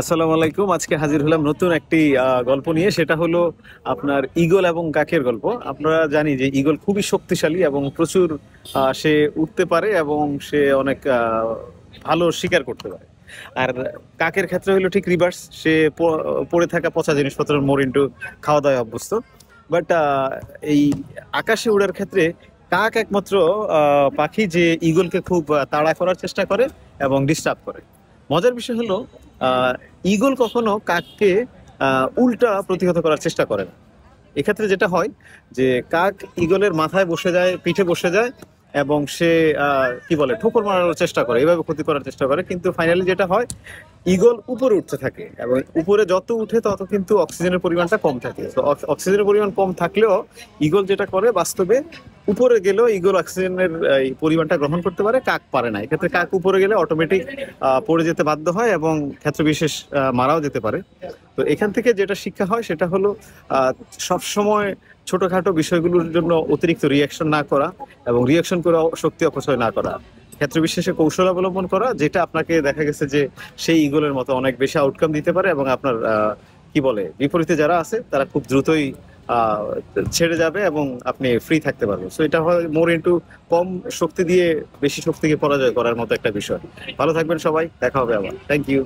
আসসালামু আলাইকুম। আজকে হাজির হলাম নতুন একটি গল্প নিয়ে। সেটা হলো আপনার ঈগল এবং কাকের গল্প। আমরা জানি যে ঈগল খুবই শক্তিশালী এবং প্রচুর সে উঠতে পারে এবং সে অনেক ভালো শিকার করতে পারে। আর কাকের ক্ষেত্রে হলো ঠিক রিভার্স, সে পড়ে থাকা পচা জিনিসপত্র মরিন্টু খাওয়া দাওয়া অভ্যস্ত। বাট এই আকাশে ওড়ার ক্ষেত্রে কাক একমাত্র পাখি যে ঈগলকে খুব তাড়া করার চেষ্টা করে এবং ডিস্টার্ব করে। মজার বিষয় হলো আহ ঈগল কখনো কাককে উল্টা প্রতিহত করার চেষ্টা করে না। এক্ষেত্রে যেটা হয় যে কাক ঈগলের মাথায় বসে যায়, পিঠে বসে যায় এবং সে কি বলে ঠোকর মারার চেষ্টা করে, এভাবে ক্ষতি করার চেষ্টা করে। কিন্তু ফাইনালি যেটা হয়, ঈগল উপরে উঠতে থাকে এবং উপরে যত উঠে তত কিন্তু অক্সিজেনের পরিমাণটা কম থাকে। তো অক্সিজেনের পরিমাণ কম থাকলেও ঈগল যেটা করে বাস্তবে, উপরে গেলেও ঈগল অক্সিজেনের এই পরিমাণটা গ্রহণ করতে পারে, কাক পারে না। এক্ষেত্রে কাক উপরে গেলে অটোমেটিক পড়ে যেতে বাধ্য হয় এবং ক্ষেত্র বিশেষ মারাও যেতে পারে। তো এখান থেকে যেটা শিক্ষা হয় সেটা হলো সব সময় ছোটখাটো বিষয়গুলোর জন্য অতিরিক্ত রিয়াকশন না করা এবং রিয়াকশন করে শক্তি অপচয় না করা, ক্ষেত্র বিশেষে কৌশল অবলম্বন করা, যেটা আপনাকে দেখা গেছে যে সেই ইগলের মতো অনেক বেশি আউটকাম দিতে পারে এবং আপনার কি বলে বিপরীতে যারা আছে তারা খুব দ্রুতই আহ ছেড়ে যাবে এবং আপনি ফ্রি থাকতে পারবেন। সো এটা হয় মোর ইন্টু কম শক্তি দিয়ে বেশি শক্তিকে পরাজয় করার মতো একটা বিষয়। ভালো থাকবেন সবাই, দেখা হবে আবার। Thank you.